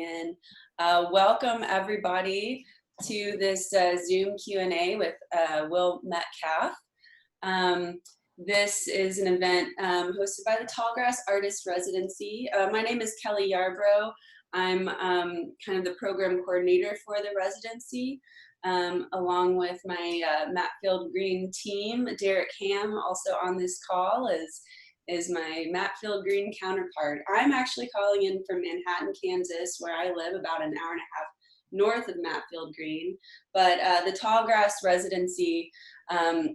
in. Welcome everybody to this Zoom Q&A with Will Metcalf. This is an event hosted by the Tallgrass Artist Residency. My name is Kelly Yarbrough. I'm kind of the program coordinator for the residency, along with my Matfield Green team. Derek Ham, also on this call, is my Matfield Green counterpart. I'm actually calling in from Manhattan, Kansas, where I live, about an hour and a half north of Matfield Green. But the Tallgrass Residency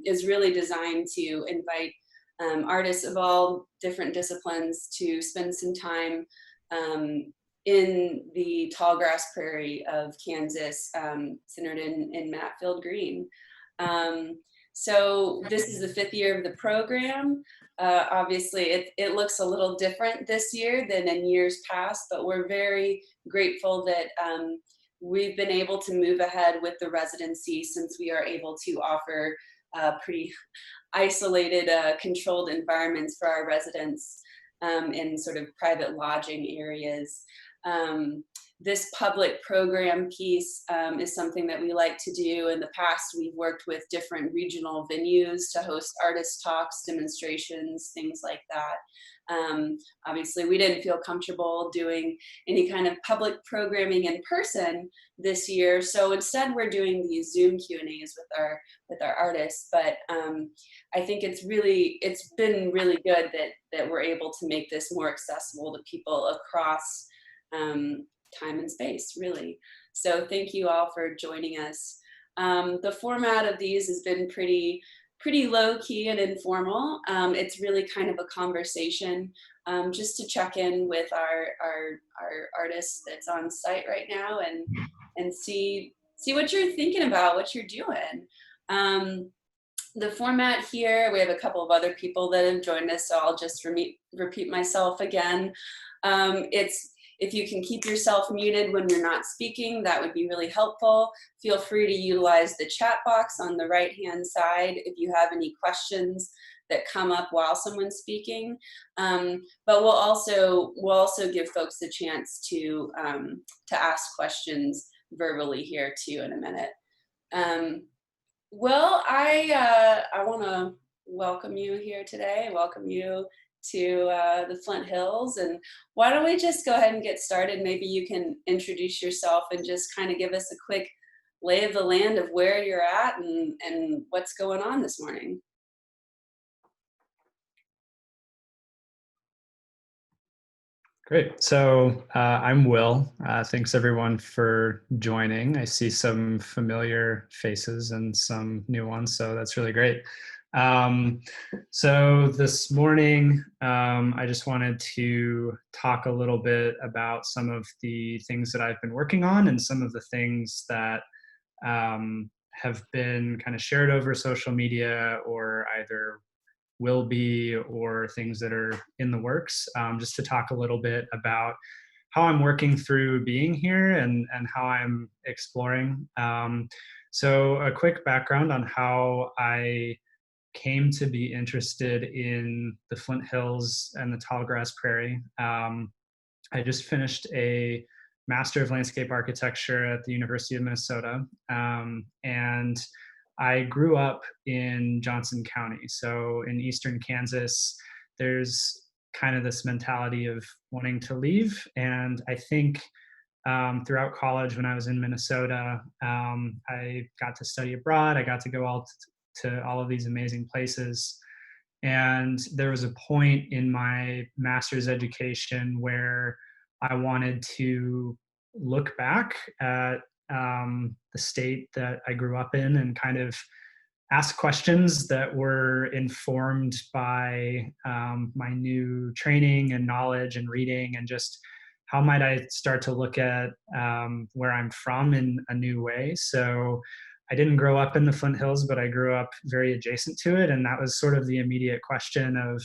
is really designed to invite artists of all different disciplines to spend some time in the tallgrass prairie of Kansas, centered in Matfield Green. So this is the 5th year of the program. Obviously, it looks a little different this year than in years past, but we're very grateful that we've been able to move ahead with the residency, since we are able to offer pretty isolated, controlled environments for our residents in sort of private lodging areas. This public program piece is something that we like to do. In the past, we've worked with different regional venues to host artist talks, demonstrations, things like that. Obviously, we didn't feel comfortable doing any kind of public programming in person this year, so instead we're doing these Zoom Q&As with our artists. But I think it's been really good that we're able to make this more accessible to people across time and space, really. So thank you all for joining us. The format of these has been pretty low key and informal. It's really kind of a conversation, just to check in with our artist that's on site right now and see what you're thinking about, what you're doing. The format here, we have a couple of other people that have joined us, so I'll just repeat myself again. If you can keep yourself muted when you're not speaking, that would be really helpful. Feel free to utilize the chat box on the right-hand side if you have any questions that come up while someone's speaking. But we'll also give folks a chance to ask questions verbally here too in a minute. Well, I want to welcome you here today. Welcome you to the Flint Hills, and why don't we just go ahead and get started? Maybe you can introduce yourself and just kind of give us a quick lay of the land of where you're at and what's going on this morning. Great. So I'm Will. Thanks everyone for joining. I see some familiar faces and some new ones, so that's really great. So this morning, I just wanted to talk a little bit about some of the things that I've been working on and some of the things that have been kind of shared over social media, or either will be, or things that are in the works, just to talk a little bit about how I'm working through being here and how I'm exploring. So a quick background on how I came to be interested in the Flint Hills and the tallgrass prairie. I just finished a Master of Landscape Architecture at the University of Minnesota, and I grew up in Johnson County. So in eastern Kansas, there's kind of this mentality of wanting to leave. And I think throughout college, when I was in Minnesota, I got to study abroad. I got to go to all of these amazing places. And there was a point in my master's education where I wanted to look back at the state that I grew up in and kind of ask questions that were informed by my new training and knowledge and reading, and just how might I start to look at where I'm from in a new way. So I didn't grow up in the Flint Hills, but I grew up very adjacent to it. And that was sort of the immediate question of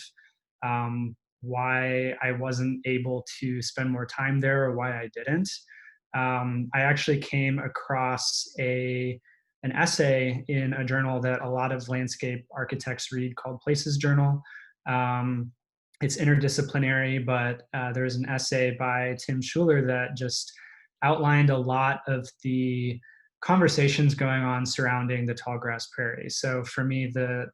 why I wasn't able to spend more time there, or why I didn't. I actually came across an essay in a journal that a lot of landscape architects read called Places Journal. It's interdisciplinary, but there's an essay by Tim Schuler that just outlined a lot of the conversations going on surrounding the tallgrass prairie. So for me, the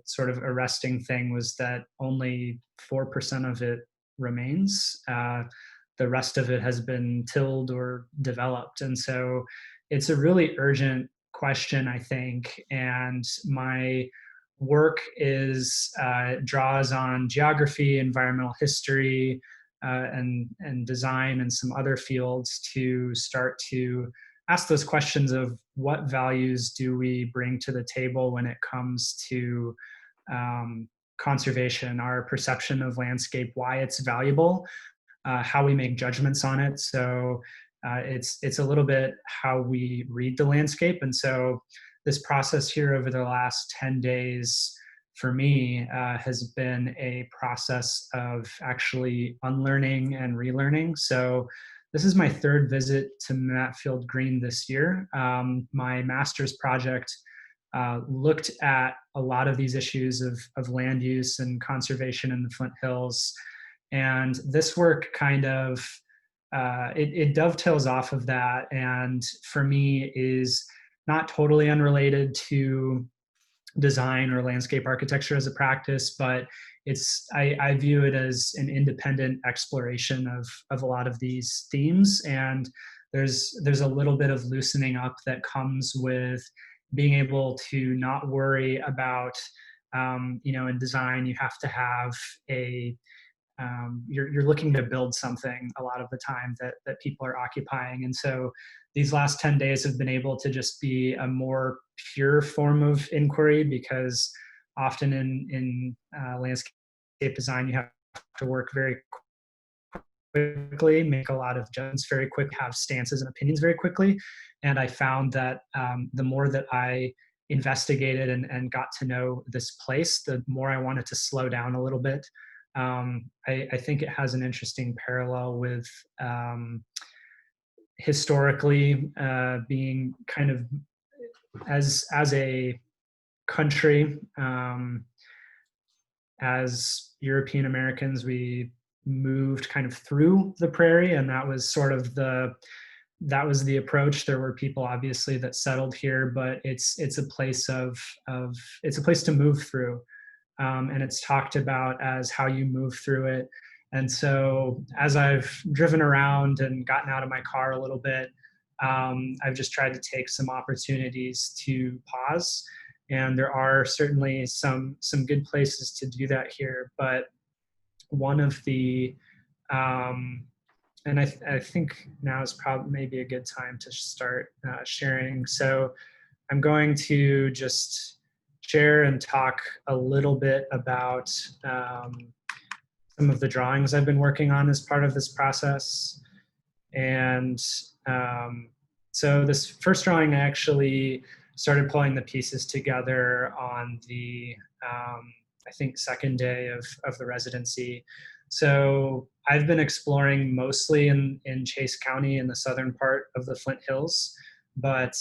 sort of arresting thing was that only 4% of it remains. The rest of it has been tilled or developed, and so it's a really urgent question, I think. And my work is draws on geography, environmental history, and design and some other fields to start to ask those questions of what values do we bring to the table when it comes to conservation, our perception of landscape, why it's valuable, how we make judgments on it. So it's a little bit how we read the landscape. And so this process here over the last 10 days for me has been a process of actually unlearning and relearning. So this is my third visit to Matfield Green this year. My master's project looked at a lot of these issues of land use and conservation in the Flint Hills. And this work kind of, it dovetails off of that. And for me is not totally unrelated to design or landscape architecture as a practice, but I view it as an independent exploration of a lot of these themes. And there's a little bit of loosening up that comes with being able to not worry about, in design, you have to have you're looking to build something a lot of the time that people are occupying. And so these last 10 days have been able to just be a more pure form of inquiry, because often in landscape design, you have to work very quickly, make a lot of judgments very quick, have stances and opinions very quickly. And I found that the more that I investigated and got to know this place, the more I wanted to slow down a little bit. I think it has an interesting parallel with historically being kind of as a country, as European Americans, we moved kind of through the prairie, and that was sort of the approach. There were people obviously that settled here, but it's a place it's a place to move through. And it's talked about as how you move through it. And so as I've driven around and gotten out of my car a little bit, I've just tried to take some opportunities to pause. And there are certainly some good places to do that here. But one of the, and I think now is probably maybe a good time to start sharing. So I'm going to just share and talk a little bit about some of the drawings I've been working on as part of this process. And so this first drawing, I actually started pulling the pieces together on the, I think, second day of the residency. So I've been exploring mostly in Chase County in the southern part of the Flint Hills. But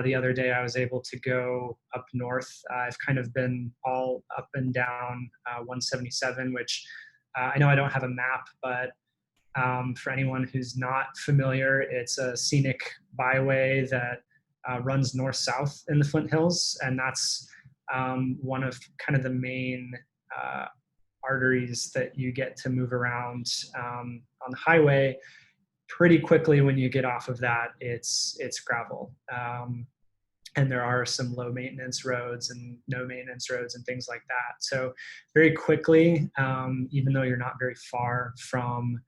the other day I was able to go up north. I've kind of been all up and down 177, which I know I don't have a map, but for anyone who's not familiar, it's a scenic byway that runs north-south in the Flint Hills. And that's one of kind of the main arteries that you get to move around on the highway. Pretty quickly when you get off of that, it's gravel. And there are some low maintenance roads and no maintenance roads and things like that. So very quickly, even though you're not very far from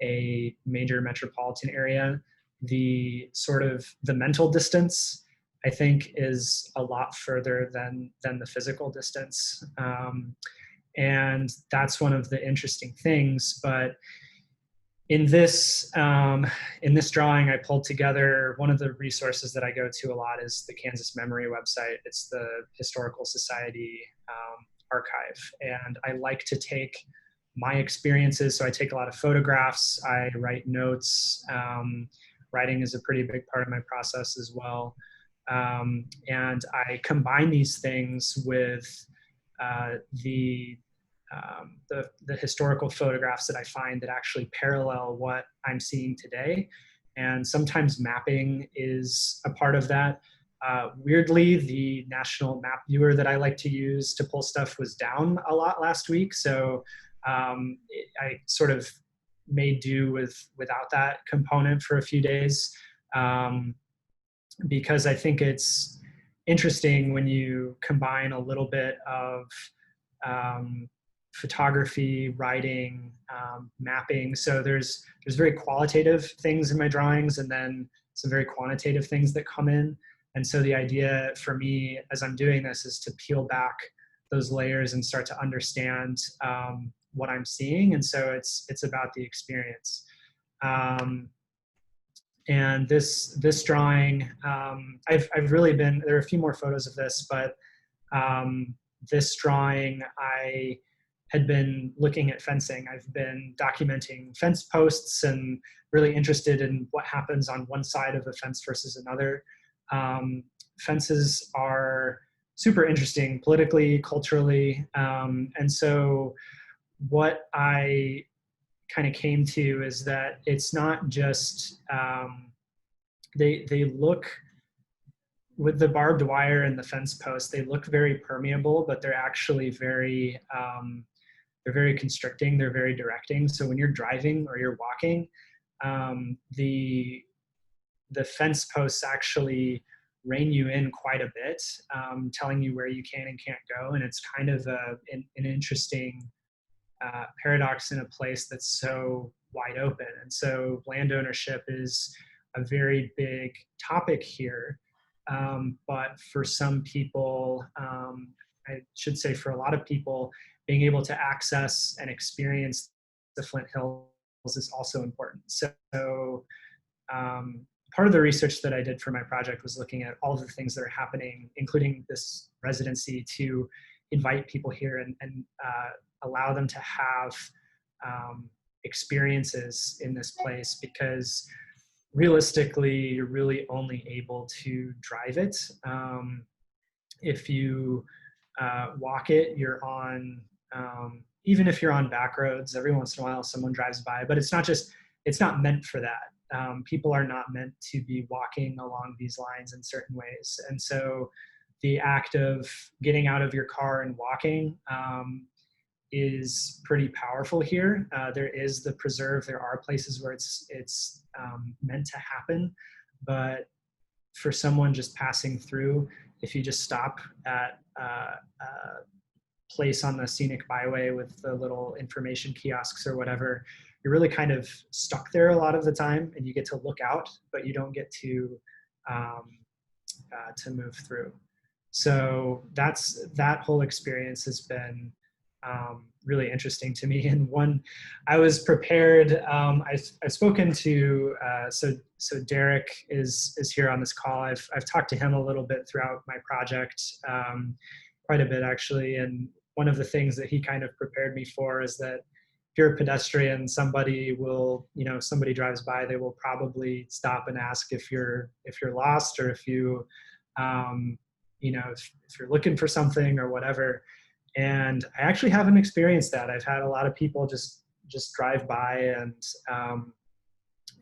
a major metropolitan area, the sort of the mental distance, I think, is a lot further than the physical distance. And that's one of the interesting things. But in this drawing, I pulled together one of the resources that I go to a lot is the Kansas Memory website. It's the Historical Society archive. And I like to take my experiences. So I take a lot of photographs, I write notes. Writing is a pretty big part of my process as well. And I combine these things with the historical photographs that I find that actually parallel what I'm seeing today. and sometimes mapping is a part of that. Weirdly, the national map viewer that I like to use to pull stuff was down a lot last week, so I sort of made do without that component for a few days, because I think it's interesting when you combine a little bit of um, photography, writing, mapping. So there's very qualitative things in my drawings, and then some very quantitative things that come in. And so the idea for me as I'm doing this is to peel back those layers and start to understand what I'm seeing. And so it's about the experience. Um, and this drawing, I've really been, there are a few more photos of this, but this drawing, I had been looking at fencing. I've been documenting fence posts and really interested in what happens on one side of a fence versus another. Fences are super interesting politically, culturally. And so what I kind of came to is that it's not just, they look, with the barbed wire and the fence posts, they look very permeable, but they're actually they're very constricting. They're very directing. So when you're driving or you're walking, the fence posts actually rein you in quite a bit, telling you where you can and can't go. And it's kind of an interesting paradox in a place that's so wide open. And so land ownership is a very big topic here. But for some people, I should say for a lot of people, being able to access and experience the Flint Hills is also important. So part of the research that I did for my project was looking at all the things that are happening, including this residency, to invite people here and allow them to have experiences in this place, because realistically, you're really only able to drive it. If you walk it, you're on, even if you're on back roads, every once in a while someone drives by, but it's not meant for that. People are not meant to be walking along these lines in certain ways. And so the act of getting out of your car and walking is pretty powerful here. There is the preserve. There are places where it's meant to happen, but for someone just passing through, if you just stop at a place on the scenic byway with the little information kiosks or whatever, you're really kind of stuck there a lot of the time, and you get to look out, but you don't get to move through. So that whole experience has been really interesting to me. And one, I was prepared. I've spoken to so Derek is here on this call. I've talked to him a little bit throughout my project, quite a bit actually. And one of the things that he kind of prepared me for is that if you're a pedestrian, somebody drives by, they will probably stop and ask if you're lost, or if you if you're looking for something or whatever. And I actually haven't experienced that. I've had a lot of people just drive by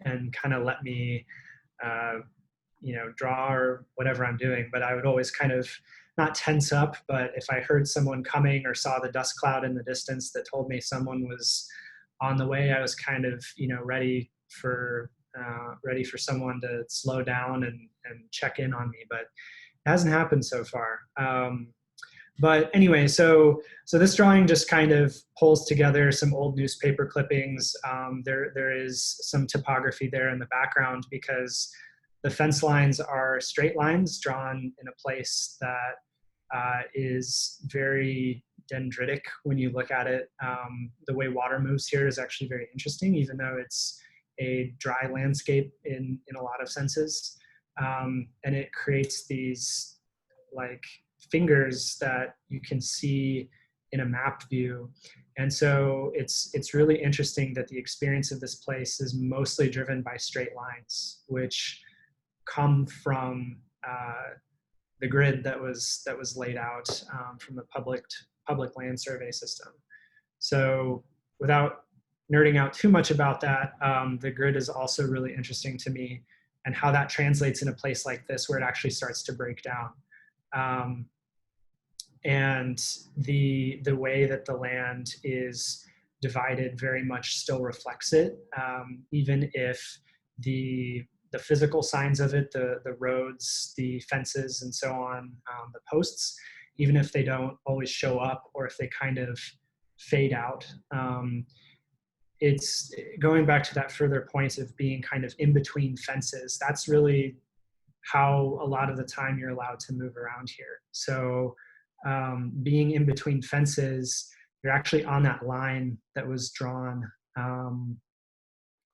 and kind of let me draw or whatever I'm doing. But I would always kind of not tense up, but if I heard someone coming or saw the dust cloud in the distance that told me someone was on the way, I was kind of ready for someone to slow down and check in on me. But it hasn't happened so far. But anyway, so this drawing just kind of pulls together some old newspaper clippings. There is some topography there in the background, because the fence lines are straight lines drawn in a place that is very dendritic when you look at it. The way water moves here is actually very interesting, even though it's a dry landscape in a lot of senses. And it creates these like fingers that you can see in a map view. And so it's really interesting that the experience of this place is mostly driven by straight lines, which come from the grid that was laid out from the public land survey system. So without nerding out too much about that, the grid is also really interesting to me, and how that translates in a place like this where it actually starts to break down. Um, and the way that the land is divided very much still reflects it, even if the physical signs of it, the roads, the fences, and so on, the posts, even if they don't always show up or if they kind of fade out. It's going back to that further point of being kind of in between fences. That's really how a lot of the time you're allowed to move around here. So being in between fences, you're actually on that line that was drawn on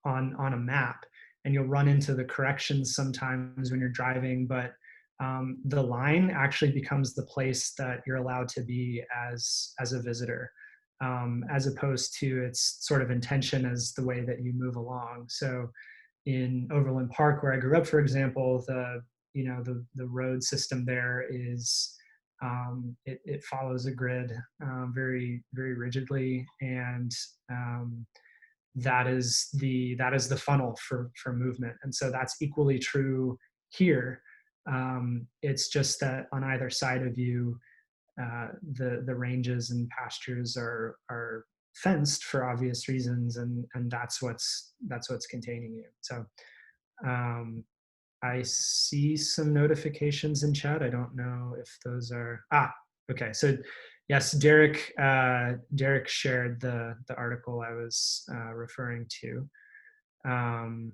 a map, and you'll run into the corrections sometimes when you're driving, but the line actually becomes the place that you're allowed to be as a visitor, as opposed to its sort of intention as the way that you move along. So in Overland Park, where I grew up, for example, the road system there is it follows a grid very very rigidly, and that is the funnel for movement. And so that's equally true here. It's just that on either side of you, the ranges and pastures are fenced for obvious reasons, and that's what's containing you. So I see some notifications in chat. I don't know if those are okay. So yes, Derek shared the article I was referring to, and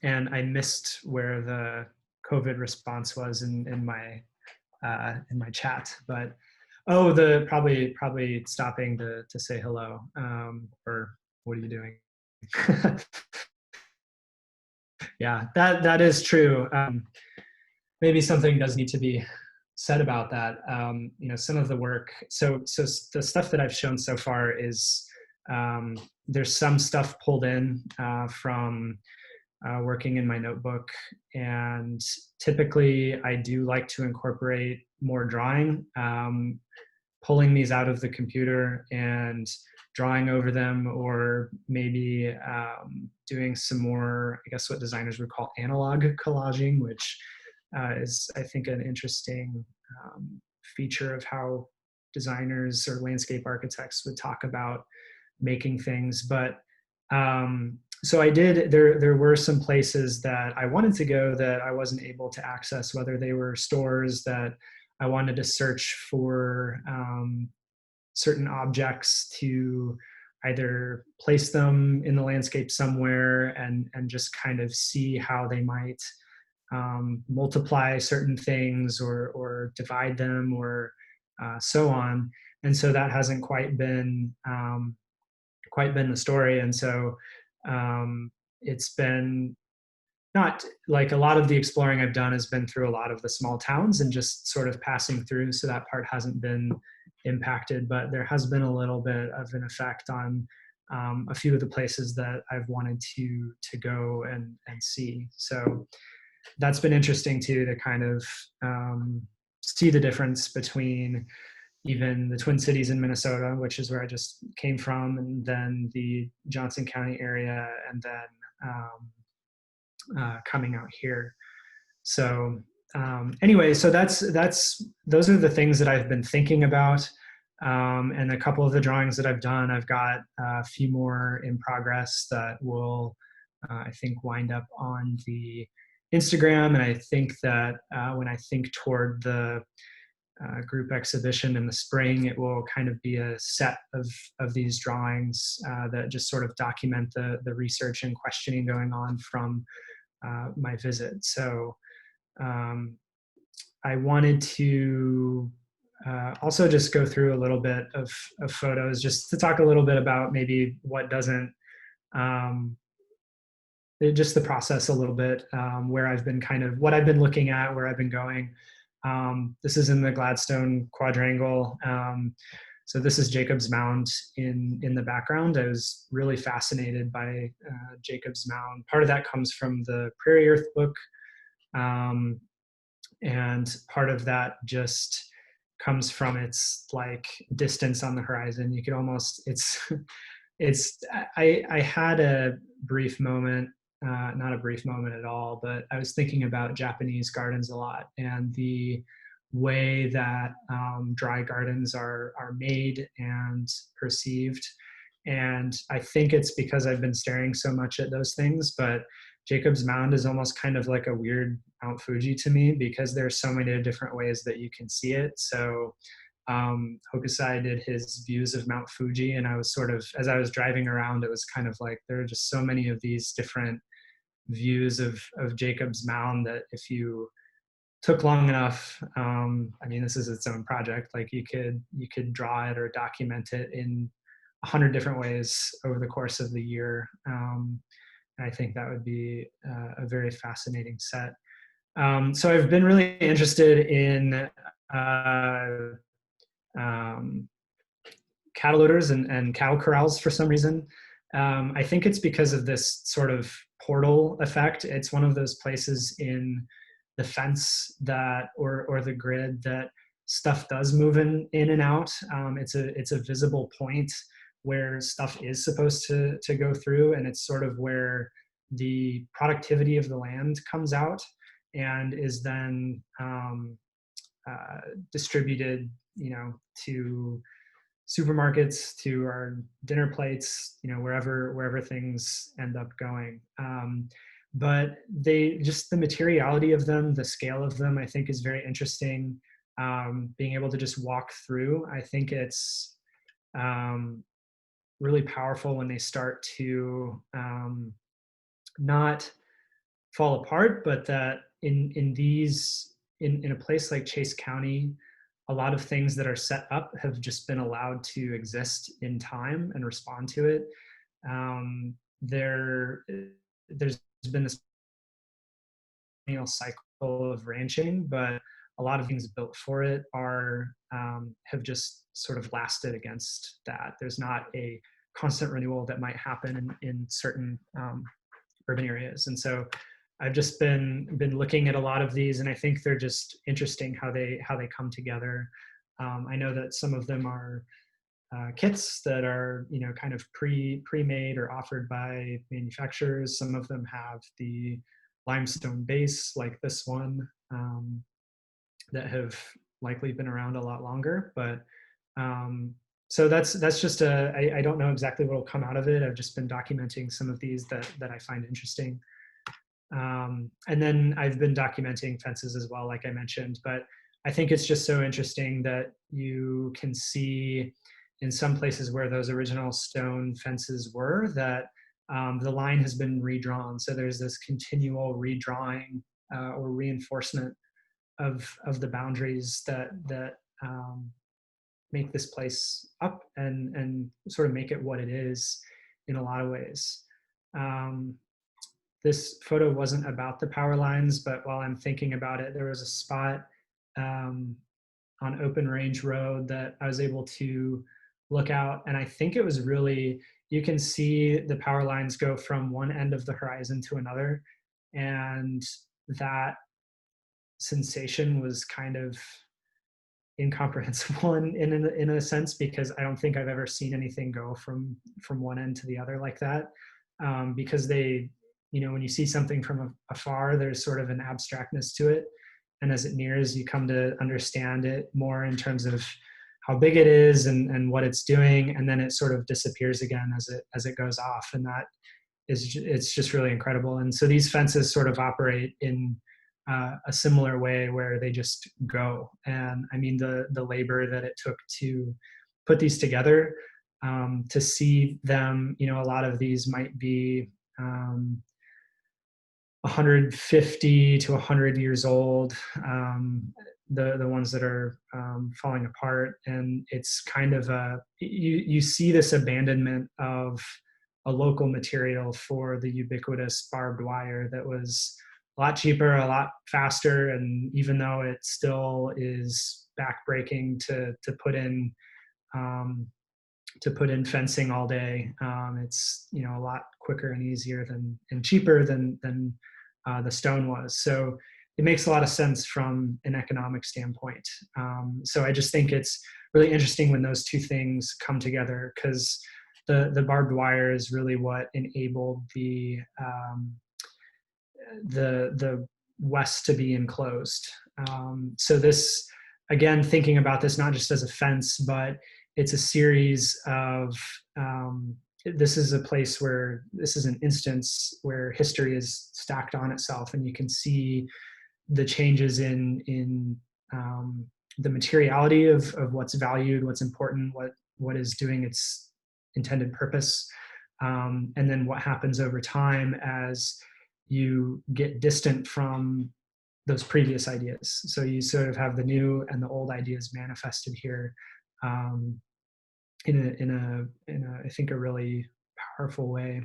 I missed where the COVID response was in my chat, but the probably stopping to say hello, or what are you doing? Yeah, that is true. Maybe something does need to be said about that. Some of the work. So the stuff that I've shown so far is there's some stuff pulled in from working in my notebook, and typically I do like to incorporate more drawing. Pulling these out of the computer and drawing over them, or maybe doing some more, I guess what designers would call analog collaging, which is, I think, an interesting feature of how designers or landscape architects would talk about making things. But so I did, there were some places that I wanted to go that I wasn't able to access, whether they were stores that I wanted to search for certain objects to either place them in the landscape somewhere and just kind of see how they might multiply certain things or divide them, or so on. And so that hasn't quite been the story. And so it's been not like a lot of the exploring I've done has been through a lot of the small towns and just sort of passing through. So that part hasn't been impacted, but there has been a little bit of an effect on a few of the places that I've wanted to go and see. So that's been interesting too, to kind of see the difference between even the Twin Cities in Minnesota, which is where I just came from, and then the Johnson County area, and then coming out here. So anyway, so those are the things that I've been thinking about, and a couple of the drawings that I've done. I've got a few more in progress that will, I think, wind up on the Instagram. And I think that when I think toward the group exhibition in the spring, it will kind of be a set of these drawings that just sort of document the research and questioning going on from my visit. So I wanted to also just go through a little bit of photos, just to talk a little bit about maybe what doesn't, just the process a little bit, where I've been what I've been looking at, where I've been going. This is in the Gladstone Quadrangle. So this is Jacob's Mound in the background. I was really fascinated by Jacob's Mound. Part of that comes from the Prairie Earth book, and part of that just comes from its like distance on the horizon. You could almost, it's it's I had a brief moment, not a brief moment at all, but I was thinking about Japanese gardens a lot and the way that dry gardens are made and perceived. And I think it's because I've been staring so much at those things, but Jacob's Mound is almost kind of like a weird Mount Fuji to me because there's so many different ways that you can see it. So Hokusai did his views of Mount Fuji, and I was sort of, as I was driving around, it was kind of like there are just so many of these different views of Jacob's Mound that if you took long enough, I mean, this is its own project. Like you could draw it or document it in 100 different ways over the course of the year. And I think that would be a very fascinating set. So I've been really interested in um, cattle litters and cow corrals for some reason. I think it's because of this sort of portal effect. It's one of those places in the fence that or the grid that stuff does move in and out. It's a visible point where stuff is supposed to go through, and it's sort of where the productivity of the land comes out and is then distributed, to supermarkets, to our dinner plates, wherever things end up going. But they just the materiality of them, the scale of them, I think is very interesting. Being able to just walk through, I think it's really powerful when they start to not fall apart, but that in a place like Chase County, a lot of things that are set up have just been allowed to exist in time and respond to it. There's been this cycle of ranching, but a lot of things built for it are have just sort of lasted against that. There's not a constant renewal that might happen in certain urban areas, and so I've just been looking at a lot of these, and I think they're just interesting how they come together. I know that some of them are kits that are kind of pre-made or offered by manufacturers. Some of them have the limestone base, like this one, that have likely been around a lot longer. But so that's just I don't know exactly what will come out of it. I've just been documenting some of these that I find interesting. And then I've been documenting fences as well, like I mentioned, but I think it's just so interesting that you can see in some places where those original stone fences were that the line has been redrawn. So there's this continual redrawing or reinforcement of the boundaries that make this place up and sort of make it what it is in a lot of ways. This photo wasn't about the power lines, but while I'm thinking about it, there was a spot on Open Range Road that I was able to look out, and I think it was really, you can see the power lines go from one end of the horizon to another, and that sensation was kind of incomprehensible in a sense, because I don't think I've ever seen anything go from one end to the other like that. Because they, when you see something from afar, there's sort of an abstractness to it, and as it nears, you come to understand it more in terms of how big it is and what it's doing, and then it sort of disappears again as it goes off, and that is, it's just really incredible. And so these fences sort of operate in a similar way, where they just go. And I mean, the labor that it took to put these together, to see them, a lot of these might be 150 to 100 years old, the ones that are falling apart. And it's kind of you see this abandonment of a local material for the ubiquitous barbed wire that was a lot cheaper, a lot faster, and even though it still is backbreaking to put in fencing all day, it's a lot quicker and easier and cheaper than the stone was. So it makes a lot of sense from an economic standpoint. So I just think it's really interesting when those two things come together, because the barbed wire is really what enabled the west to be enclosed. So this, again, thinking about this not just as a fence, but it's a series of, this is a place where, this is an instance where history is stacked on itself, and you can see the changes in the materiality of what's valued, what's important, what is doing its intended purpose, and then what happens over time as you get distant from those previous ideas. So you sort of have the new and the old ideas manifested here, in a I think a really powerful way.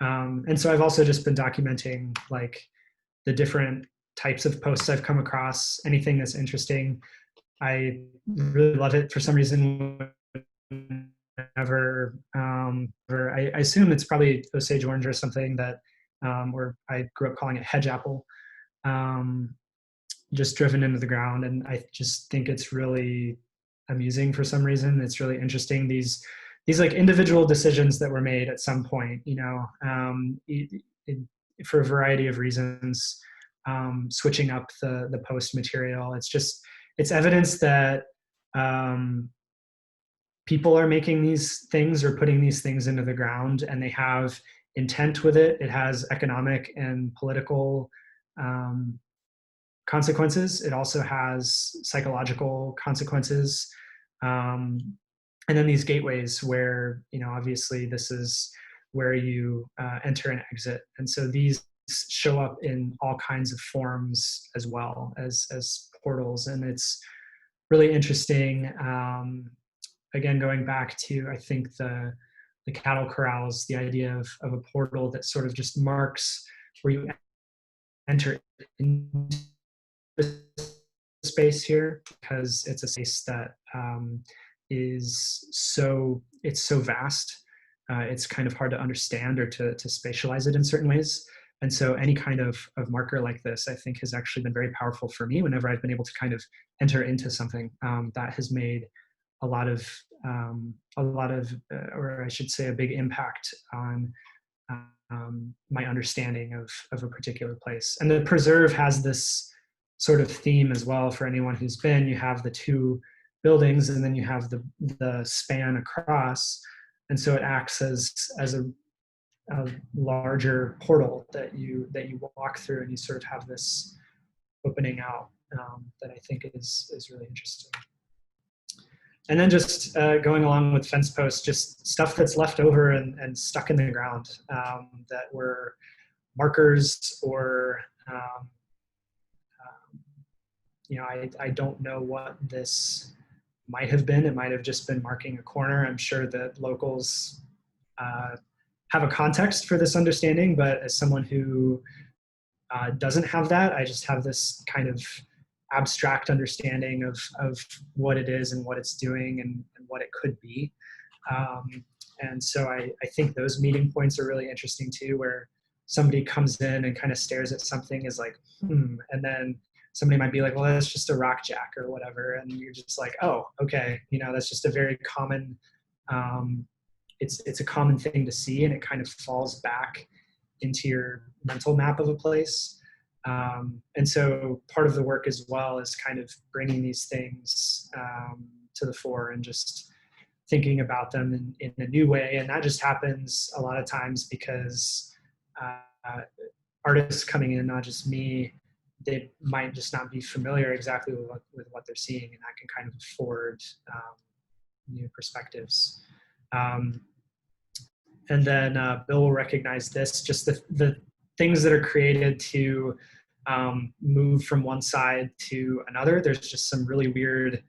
And so I've also just been documenting like the different types of posts I've come across, anything that's interesting. I really love it for some reason. Whenever, I assume it's probably Osage orange or something that, or I grew up calling it hedge apple, just driven into the ground. And I just think it's really amusing for some reason. It's really interesting. These like individual decisions that were made at some point, you know, for a variety of reasons, switching up the post material. It's evidence that people are making these things or putting these things into the ground, and they have intent with it. It has economic and political consequences. It also has psychological consequences. And then these gateways where, you know, obviously this is where you enter and exit. And so these show up in all kinds of forms as well as portals. And it's really interesting. Again, going back to, I think the cattle corrals, the idea of a portal that sort of just marks where you enter into space here, because it's a space that it's so vast. It's kind of hard to understand or to spatialize it in certain ways. And so any kind of marker like this, I think, has actually been very powerful for me whenever I've been able to kind of enter into something that has made a lot of, or I should say, a big impact on my understanding of a particular place. And the preserve has this sort of theme as well for anyone who's been. You have the two buildings, and then you have the span across, and so it acts as a larger portal that you walk through, and you sort of have this opening out that I think is really interesting. And then just going along with fence posts, just stuff that's left over and stuck in the ground that were markers or you know, I don't know what this might have been. It might have just been marking a corner. I'm sure that locals have a context for this understanding, but as someone who doesn't have that, I just have this kind of abstract understanding of what it is and what it's doing and what it could be. And so I think those meeting points are really interesting too, where somebody comes in and kind of stares at something, is like, and then somebody might be like, well, that's just a rock jack or whatever. And you're just like, oh, okay. You know, that's just a very common, it's a common thing to see, and it kind of falls back into your mental map of a place. And so part of the work as well is kind of bringing these things to the fore and just thinking about them in a new way. And that just happens a lot of times because artists coming in, not just me, they might just not be familiar exactly with what they're seeing, and that can kind of afford new perspectives. And then Bill will recognize this, just the things that are created to move from one side to another. There's just some really weird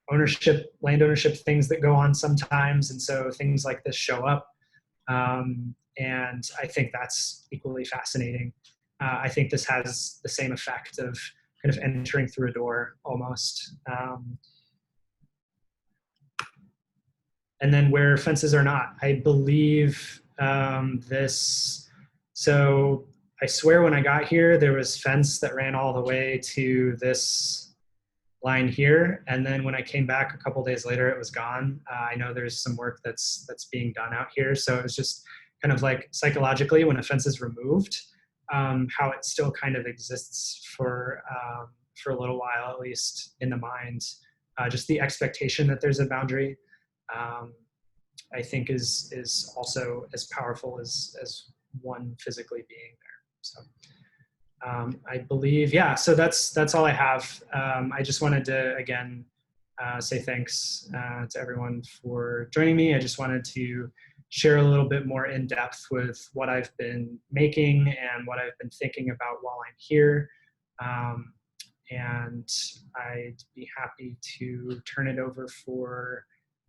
land ownership things that go on sometimes. And so things like this show up. And I think that's equally fascinating. I think this has the same effect of kind of entering through a door almost. And then where fences are not, I believe this. So I swear when I got here, there was fence that ran all the way to this line here. And then when I came back a couple days later, it was gone. I know there's some work that's being done out here. So it was just kind of like psychologically, when a fence is removed, how it still kind of exists for a little while, at least in the mind. Just the expectation that there's a boundary, I think is also as powerful as one physically being there. So I believe, yeah. So that's all I have. I just wanted to again say thanks to everyone for joining me. I just wanted to share a little bit more in depth with what I've been making and what I've been thinking about while I'm here. And I'd be happy to turn it over for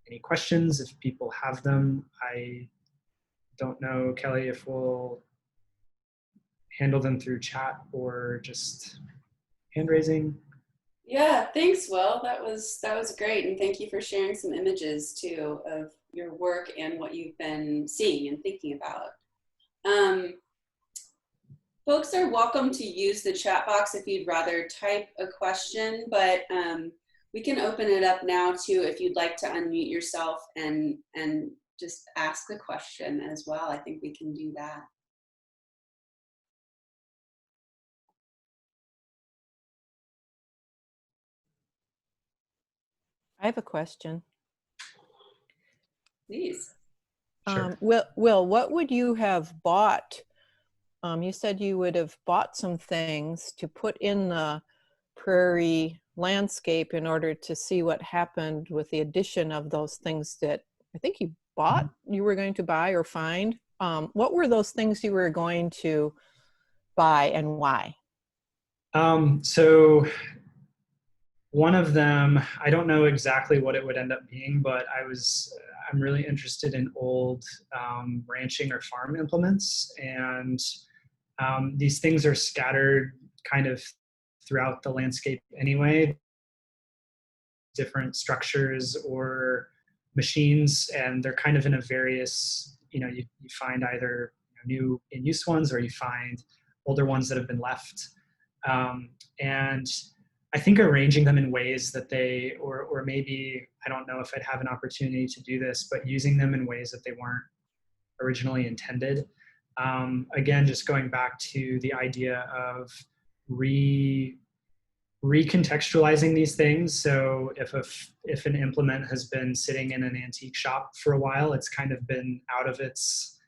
any questions if people have them. I don't know, Kelly, if we'll handle them through chat or just hand raising. Yeah, thanks, Will. That was great, and thank you for sharing some images too of your work and what you've been seeing and thinking about. Folks are welcome to use the chat box if you'd rather type a question, but we can open it up now too if you'd like to unmute yourself and just ask the question as well. I think we can do that. I have a question. Please. Sure. Will, what would you have bought? You said you would have bought some things to put in the prairie landscape in order to see what happened with the addition of those things that I think you bought, you were going to buy or find. What were those things you were going to buy and why? So one of them, I don't know exactly what it would end up being, but I'm really interested in old ranching or farm implements. And these things are scattered kind of throughout the landscape anyway, different structures or machines, and they're kind of in a various, you find either new in use ones or you find older ones that have been left. And I think arranging them in ways that they, or maybe, I don't know if I'd have an opportunity to do this, but using them in ways that they weren't originally intended. Again, just going back to the idea of recontextualizing these things. So if an implement has been sitting in an antique shop for a while, it's kind of been out of its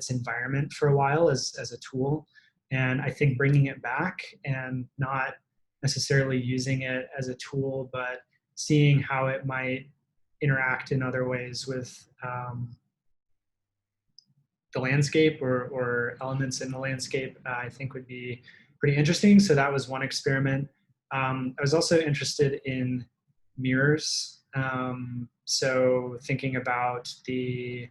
environment for a while as a tool. And I think bringing it back and not necessarily using it as a tool, but seeing how it might interact in other ways with the landscape or elements in the landscape, I think would be pretty interesting. So that was one experiment. I was also interested in mirrors. So thinking about the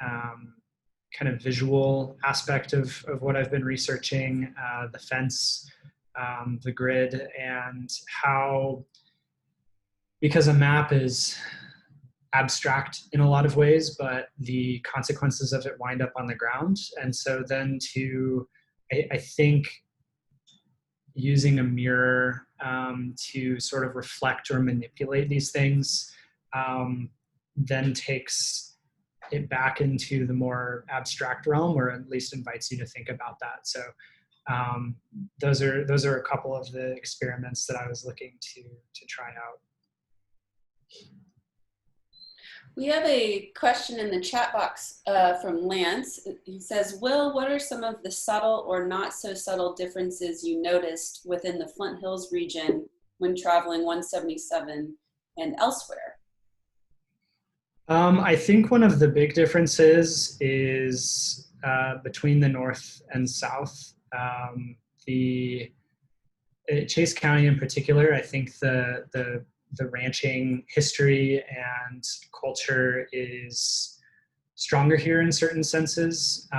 kind of visual aspect of what I've been researching, the fence, the grid, and how, because a map is abstract in a lot of ways, but the consequences of it wind up on the ground. And so then I think using a mirror to sort of reflect or manipulate these things then takes it back into the more abstract realm, or at least invites you to think about that. So those are a couple of the experiments that I was looking to try out. We have a question in the chat box from Lance. He says, Will, what are some of the subtle or not so subtle differences you noticed within the Flint Hills region when traveling 177 and elsewhere? I think one of the big differences is between the north and south. Chase County in particular, I think the ranching history and culture is stronger here in certain senses.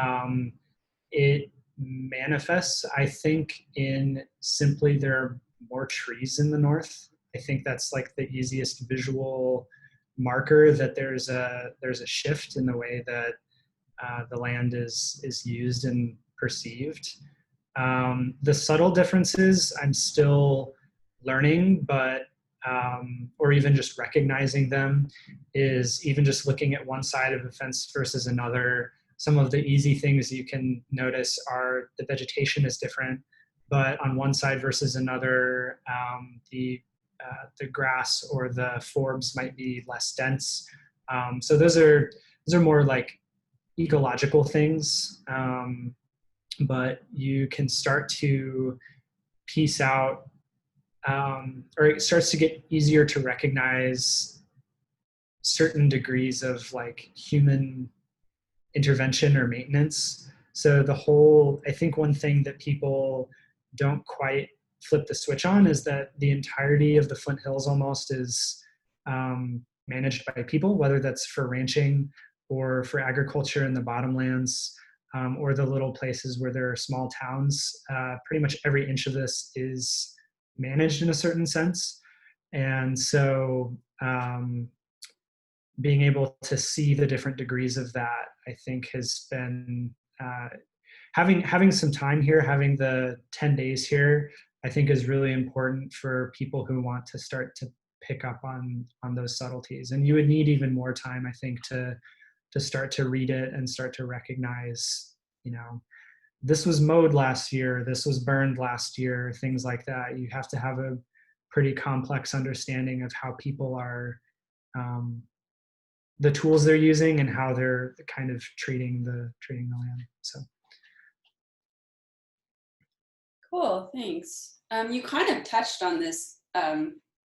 It manifests, I think, in simply there are more trees in the north. I think that's like the easiest visual marker that there's a shift in the way that the land is used and perceived. The subtle differences, I'm still learning, but or even just recognizing them, is even just looking at one side of the fence versus another. Some of the easy things you can notice are the vegetation is different, but on one side versus another, the grass or the forbs might be less dense. So those are more like ecological things, but you can start to piece out, or it starts to get easier to recognize certain degrees of like human intervention or maintenance. So I think one thing that people don't quite flip the switch on is that the entirety of the Flint Hills almost is managed by people, whether that's for ranching or for agriculture in the bottomlands, or the little places where there are small towns. Pretty much every inch of this is managed in a certain sense. And so being able to see the different degrees of that, I think has been, having some time here, having the 10 days here, I think is really important for people who want to start to pick up on those subtleties. And you would need even more time, I think, to start to read it and start to recognize, this was mowed last year, this was burned last year, things like that. You have to have a pretty complex understanding of how people are, the tools they're using and how they're kind of treating the land. So. Cool, thanks. You kind of touched on this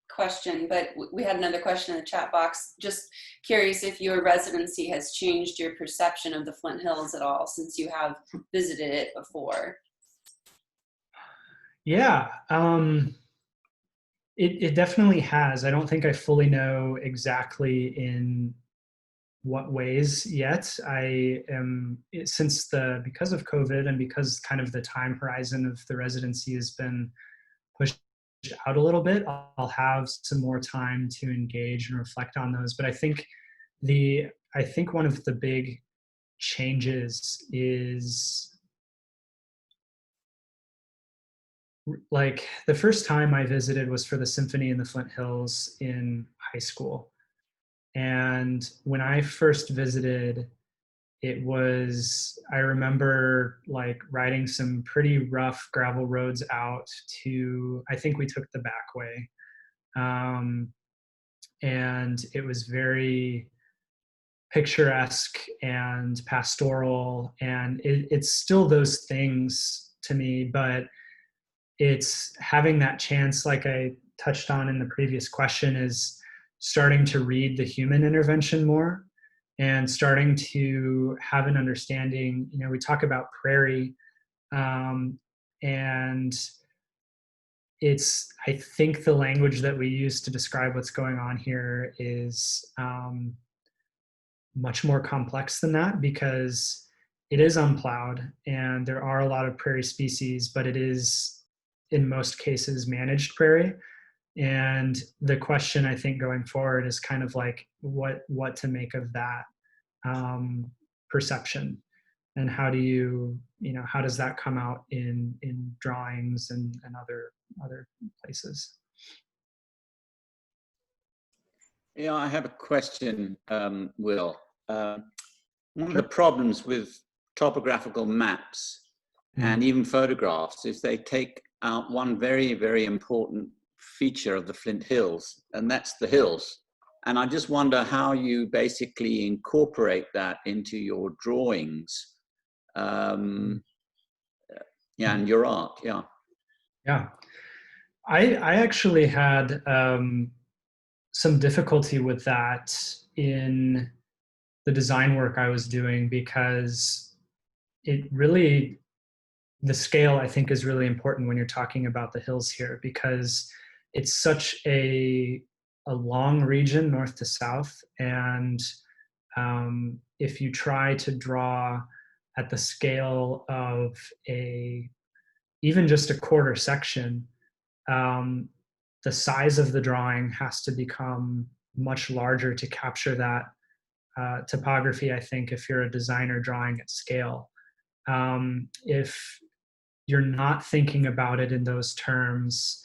question, but we had another question in the chat box. Just curious if your residency has changed your perception of the Flint Hills at all since you have visited it before. Yeah, it definitely has. I don't think I fully know exactly in what ways yet. I am, because of COVID and because kind of the time horizon of the residency has been pushed out a little bit, I'll have some more time to engage and reflect on those. But I think one of the big changes is, like, the first time I visited was for the symphony in the Flint Hills in high school. And when I first visited, I remember like riding some pretty rough gravel roads out to, I think we took the back way. And it was very picturesque and pastoral. And it's still those things to me, but it's having that chance, like I touched on in the previous question, is starting to read the human intervention more and starting to have an understanding. We talk about prairie, and I think the language that we use to describe what's going on here is much more complex than that, because it is unplowed and there are a lot of prairie species, but it is in most cases managed prairie. And the question, I think, going forward is kind of like what to make of that perception, and how does that come out in drawings and other places. Yeah, I have a question, Will. One of the problems with topographical maps and even photographs is they take out one very, very important feature of the Flint Hills, and that's the hills. And I just wonder how you basically incorporate that into your drawings, and your art. Yeah. I actually had some difficulty with that in the design work I was doing, because the scale, I think, is really important when you're talking about the hills here, because it's such a long region north to south. And if you try to draw at the scale of even just a quarter section, the size of the drawing has to become much larger to capture that topography, I think, if you're a designer drawing at scale. If you're not thinking about it in those terms,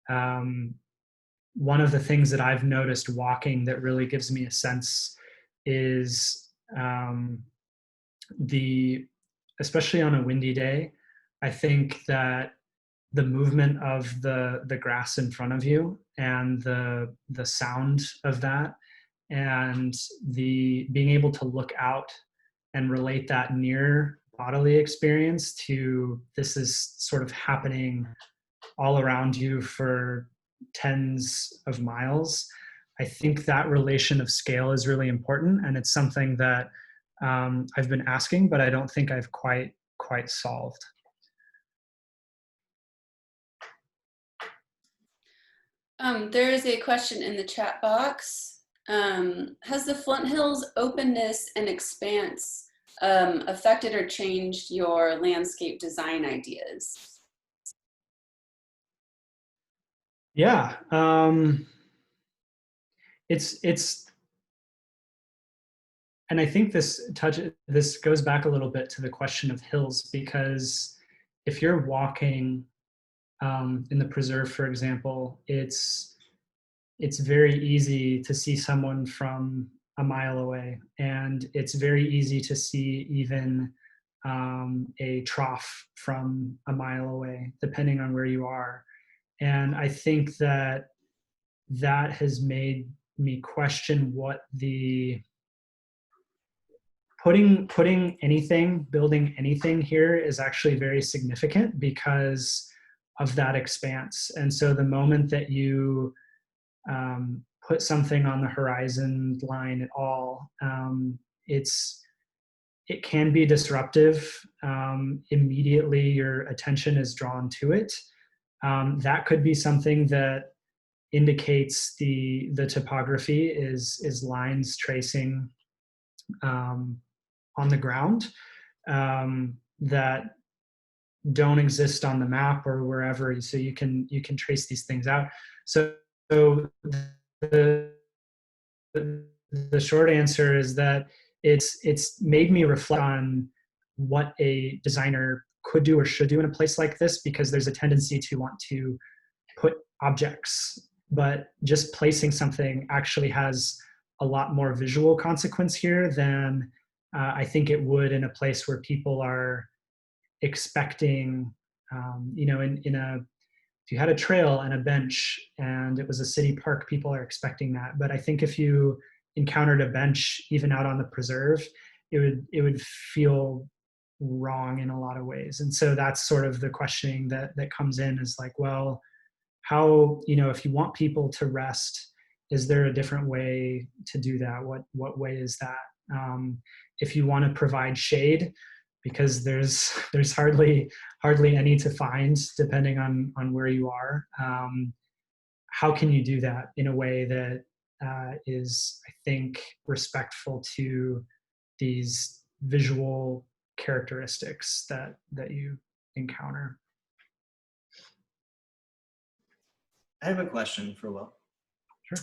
one of the things that I've noticed walking that really gives me a sense is especially on a windy day, I think that the movement of the grass in front of you and the sound of that, and the being able to look out and relate that near bodily experience to this is sort of happening all around you for tens of miles. I think that relation of scale is really important, and it's something that I've been asking, but I don't think I've quite solved. There is a question in the chat box. Has the Flint Hills openness and expanse affected or changed your landscape design ideas? Yeah, it's, and I think this goes back a little bit to the question of hills, because if you're walking in the preserve, for example, it's very easy to see someone from a mile away, and it's very easy to see even a trough from a mile away, depending on where you are. And I think that has made me question what the putting anything, building anything here is actually very significant because of that expanse. And so the moment that you put something on the horizon line at all, it can be disruptive. Immediately your attention is drawn to it. That could be something that indicates the topography is lines tracing on the ground that don't exist on the map or wherever. So you can trace these things out. So the short answer is that it's made me reflect on what a designer could do or should do in a place like this, because there's a tendency to want to put objects, but just placing something actually has a lot more visual consequence here than I think it would in a place where people are expecting, if you had a trail and a bench and it was a city park, people are expecting that. But I think if you encountered a bench even out on the preserve, it would feel wrong in a lot of ways. And so that's sort of the questioning that comes in, is like, well, how, if you want people to rest, is there a different way to do that? What way is that? If you want to provide shade, because there's hardly any to find depending on where you are, how can you do that in a way that is, I think, respectful to these visual characteristics that you encounter? I have a question for Will. Sure.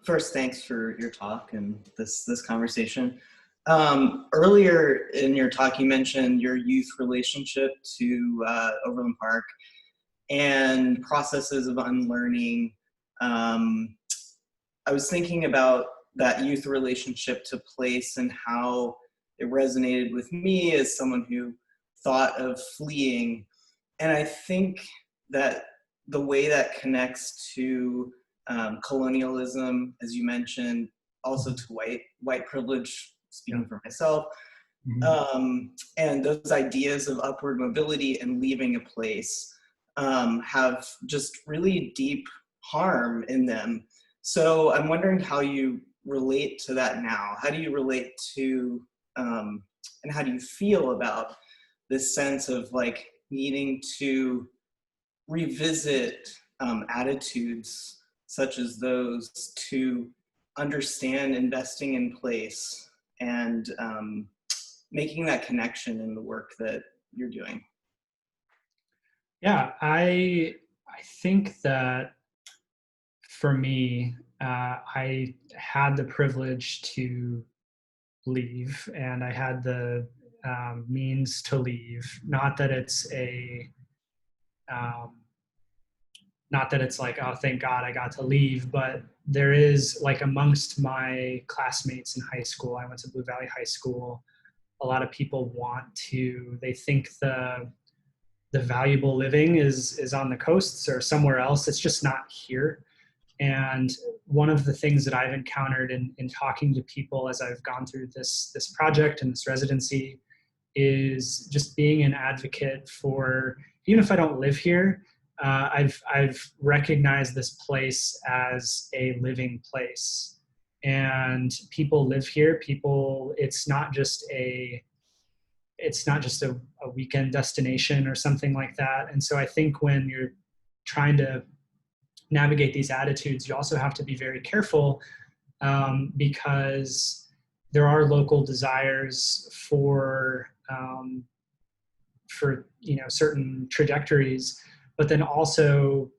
First, thanks for your talk and this conversation. Earlier in your talk, you mentioned your youth relationship to Overland Park and processes of unlearning. I was thinking about that youth relationship to place and how it resonated with me as someone who thought of fleeing. And I think that the way that connects to colonialism, as you mentioned, also to white privilege, speaking for myself, and those ideas of upward mobility and leaving a place have just really deep harm in them. So I'm wondering how you relate to that now. How do you relate to, and how do you feel about this sense of like needing to revisit attitudes such as those to understand investing in place and making that connection in the work that you're doing? Yeah, I think that for me, I had the privilege to leave, and I had the means to leave. Not that it's a not that it's like, oh, thank God I got to leave, but there is, like, amongst my classmates in high school, I went to Blue Valley High School, a lot of people they think the valuable living is on the coasts or somewhere else. It's just not here. And one of the things that I've encountered in talking to people as I've gone through this project and this residency is just being an advocate for, even if I don't live here, I've recognized this place as a living place, and people live here. It's not just a weekend destination or something like that. And so I think when you're trying to navigate these attitudes, you also have to be very careful, because there are local desires for certain trajectories, but then also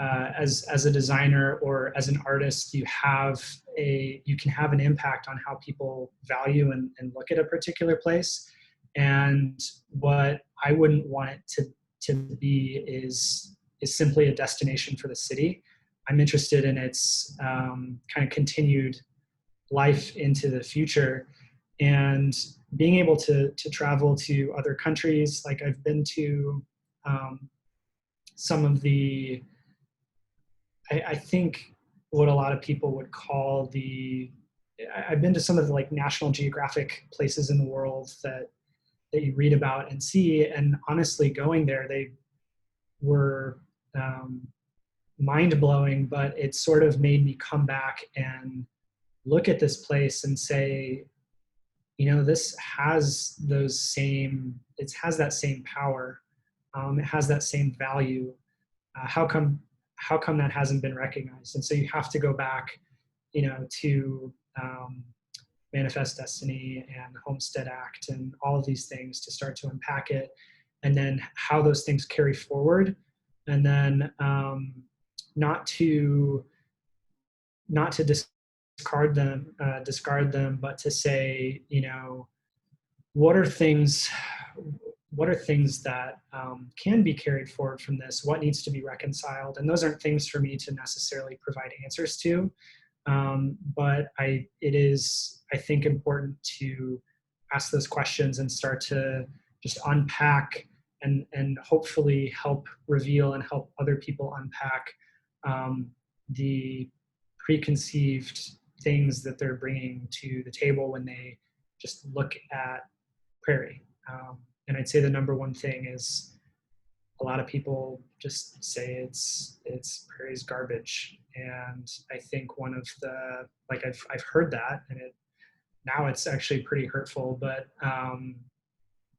as a designer or as an artist, you can have an impact on how people value and look at a particular place. And what I wouldn't want it to be is simply a destination for the city. I'm interested in its kind of continued life into the future, and being able to travel to other countries. Like, I've been to some of the, I think what a lot of people would call I've been to some of the, like, National Geographic places in the world that you read about and see. And honestly, going there, they were mind-blowing, but it sort of made me come back and look at this place and say, this has it has that same power. It has that same value. How come that hasn't been recognized? And so you have to go back, to Manifest Destiny and the Homestead Act and all of these things to start to unpack it, and then how those things carry forward, and then not to discard them, but to say, what are things that can be carried forward from this? What needs to be reconciled? And those aren't things for me to necessarily provide answers to. But it is, I think, important to ask those questions and start to just unpack and hopefully help reveal and help other people unpack the preconceived things that they're bringing to the table when they just look at prairie. And I'd say the number one thing is, a lot of people just say it's prairie's garbage. And I think one of the, like, I've heard that, and now it's actually pretty hurtful, but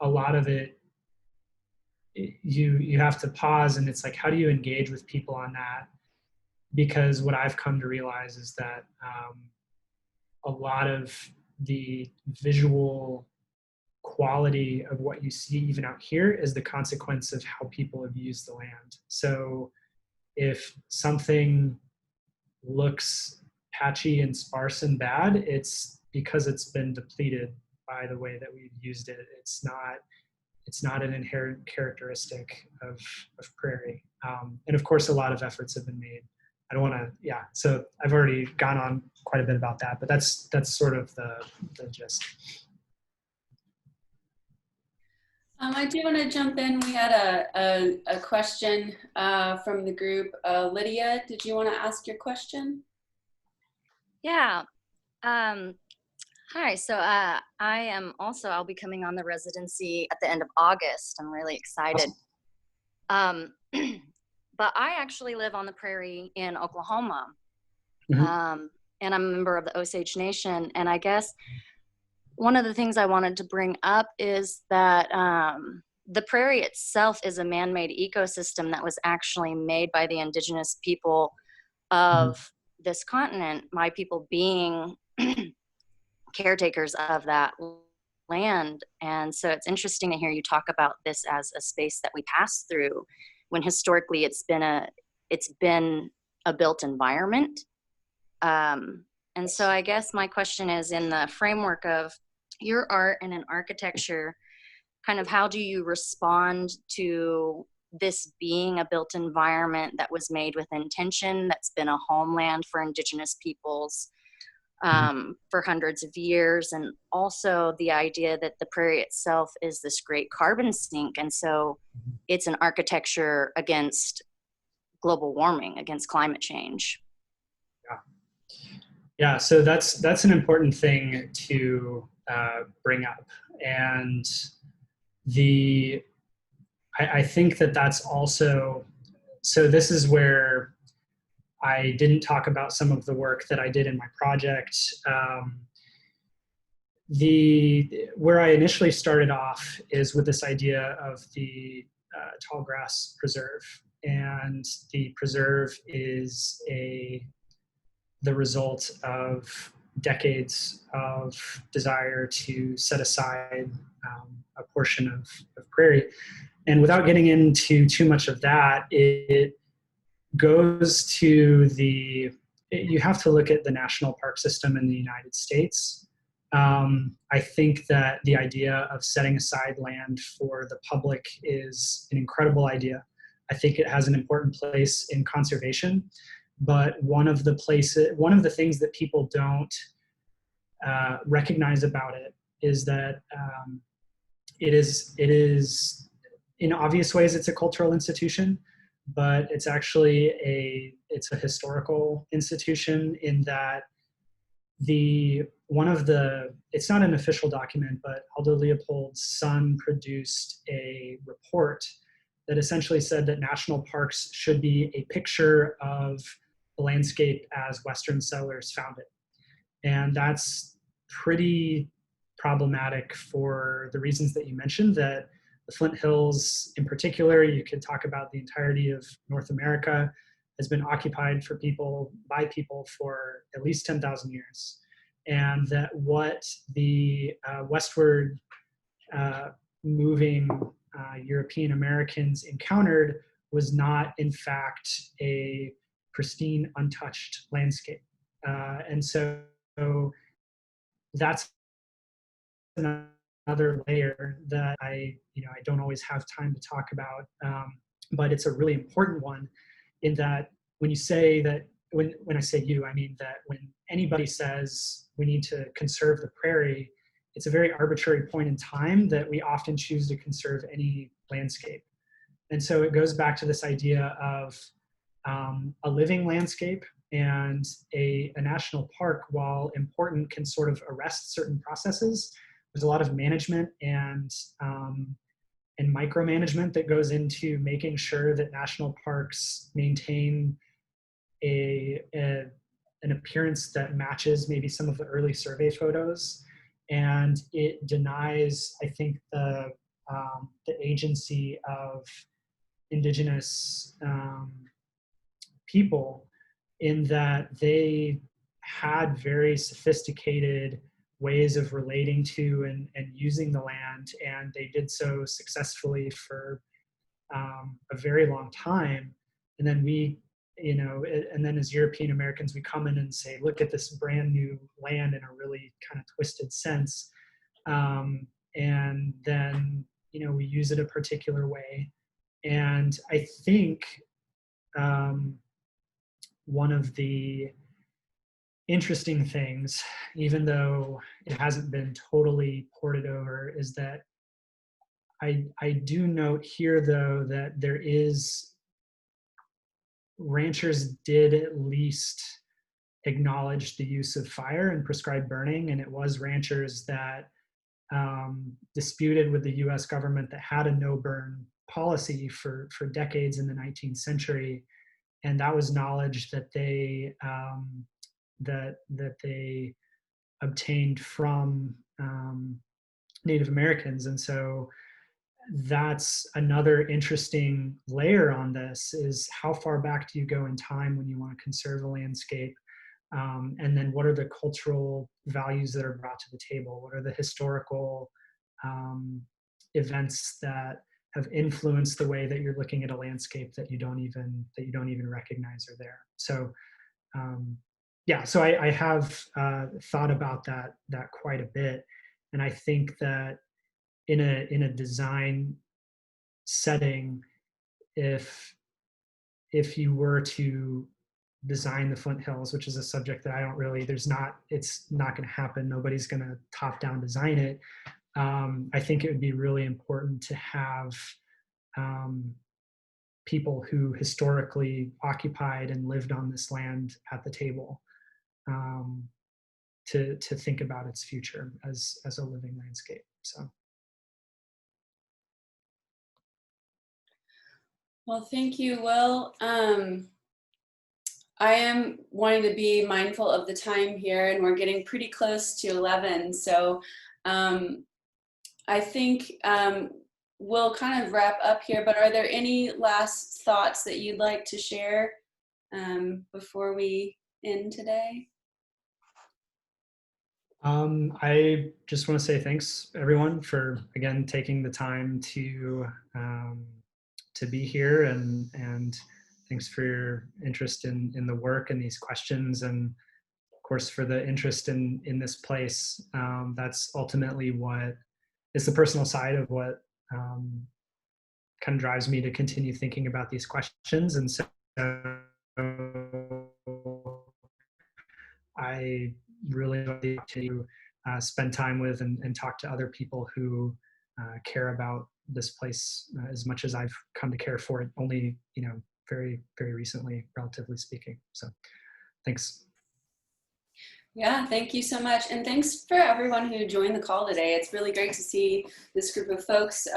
a lot of it, you have to pause, and it's like, how do you engage with people on that? Because what I've come to realize is that a lot of the visual quality of what you see even out here is the consequence of how people have used the land. So if something looks patchy and sparse and bad, it's because it's been depleted by the way that we've used it. It's not an inherent characteristic of prairie. And of course, a lot of efforts have been made. I don't want to, so I've already gone on quite a bit about that, but that's sort of the gist. I do want to jump in. We had a question from the group. Lydia, did you want to ask your question? Yeah. Hi. So I'll be coming on the residency at the end of August. I'm really excited. Awesome. But I actually live on the prairie in Oklahoma. Mm-hmm. And I'm a member of the Osage Nation. And I guess one of the things I wanted to bring up is that the prairie itself is a man-made ecosystem that was actually made by the indigenous people of this continent, my people being caretakers of that land. And so it's interesting to hear you talk about this as a space that we pass through, when historically it's been a built environment. And so I guess my question is, in the framework of your art and in architecture, kind of how do you respond to this being a built environment that was made with intention, that's been a homeland for Indigenous peoples for hundreds of years, and also the idea that the prairie itself is this great carbon sink, and so it's an architecture against global warming, against climate change. Yeah, so that's an important thing to bring up, and I think that's also, so this is where I didn't talk about some of the work that I did in my project. Where I initially started off is with this idea of the Tallgrass Preserve, and the preserve is the result of decades of desire to set aside a portion of prairie. And without getting into too much of that, it goes to you have to look at the national park system in the United States. I think that the idea of setting aside land for the public is an incredible idea. I think it has an important place in conservation, but one of the things that people don't recognize about it is that it is in obvious ways it's a cultural institution, but it's actually it's a historical institution, in that it's not an official document, but Aldo Leopold's son produced a report that essentially said that national parks should be a picture of the landscape as Western settlers found it. And that's pretty problematic for the reasons that you mentioned, that the Flint Hills in particular, you could talk about the entirety of North America, has been occupied by people for at least 10,000 years. And that what the westward moving European Americans encountered was not, in fact, a pristine, untouched landscape. And so that's another layer that I don't always have time to talk about, but it's a really important one, in that when you say that, when I say you, I mean that when anybody says we need to conserve the prairie, it's a very arbitrary point in time that we often choose to conserve any landscape. And so it goes back to this idea of a living landscape, and a national park, while important, can sort of arrest certain processes. There's a lot of management and micromanagement that goes into making sure that national parks maintain an appearance that matches maybe some of the early survey photos. And it denies, I think, the agency of Indigenous people, in that they had very sophisticated ways of relating to and using the land, and they did so successfully for a very long time. And then and then as European Americans, we come in and say, look at this brand new land in a really kind of twisted sense. And then, we use it a particular way. And I think one of the interesting things, even though it hasn't been totally ported over, is that I do note here, though, that ranchers did at least acknowledge the use of fire and prescribed burning, and it was ranchers that disputed with the US government that had a no-burn policy for decades in the 19th century. And that was knowledge that they they obtained from Native Americans. And so that's another interesting layer on this, is how far back do you go in time when you want to conserve a landscape? And then what are the cultural values that are brought to the table? What are the historical events that have influenced the way that you're looking at a landscape that you don't even recognize are there? So so I have thought about that quite a bit, and I think that in a design setting, if you were to design the Flint Hills, which is a subject that I don't really, it's not going to happen. Nobody's going to top down design it. I think it would be really important to have people who historically occupied and lived on this land at the table, to think about its future as a living landscape. So. Well, thank you, Will. I am wanting to be mindful of the time here, and we're getting pretty close to 11. So I think we'll kind of wrap up here, but are there any last thoughts that you'd like to share before we end today? I just want to say thanks, everyone, for, again, taking the time to be here, and thanks for your interest in the work and these questions, and of course for the interest in this place. That's ultimately what is the personal side of what kind of drives me to continue thinking about these questions. And so I really like to spend time with and talk to other people who care about this place as much as I've come to care for it, only, very, very recently, relatively speaking. So thanks. Yeah, thank you so much. And thanks for everyone who joined the call today. It's really great to see this group of folks.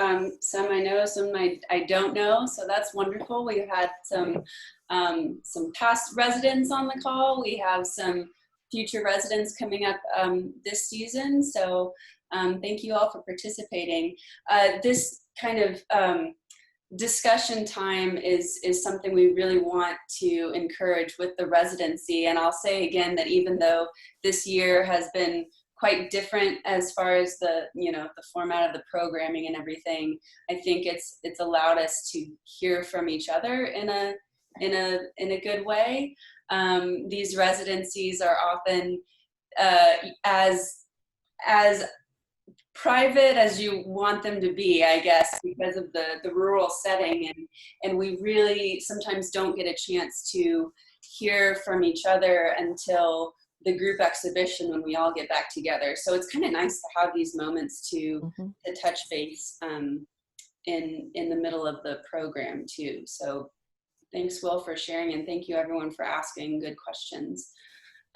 Some I know, some I don't know. So that's wonderful. We had some past residents on the call. We have some future residents coming up this season. So thank you all for participating. This kind of discussion time is something we really want to encourage with the residency. And I'll say again that even though this year has been quite different as far as the format of the programming and everything, I think it's allowed us to hear from each other in a good way. These residencies are often as private as you want them to be, I guess, because of the rural setting, and we really sometimes don't get a chance to hear from each other until the group exhibition when we all get back together. So it's kind of nice to have these moments to touch base in the middle of the program too. So thanks, Will, for sharing, and thank you everyone for asking good questions.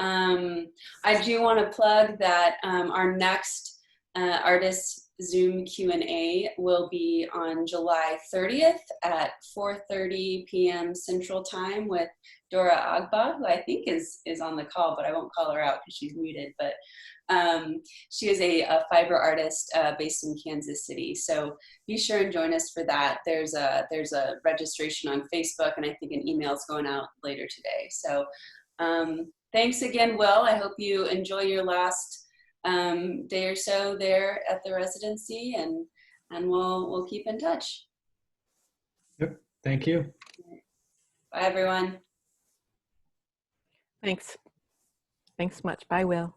I do want to plug that our next artist Zoom Q&A will be on July 30th at 4:30 p.m. Central Time with Dora Agba, who I think is on the call, but I won't call her out because she's muted. But she is a fiber artist based in Kansas City. So be sure and join us for that. There's a registration on Facebook, and I think an email is going out later today. So thanks again, Will. I hope you enjoy your last day or so there at the residency, and we'll keep in touch. Yep. Thank you. Bye, everyone. Thanks. Thanks much. Bye, Will.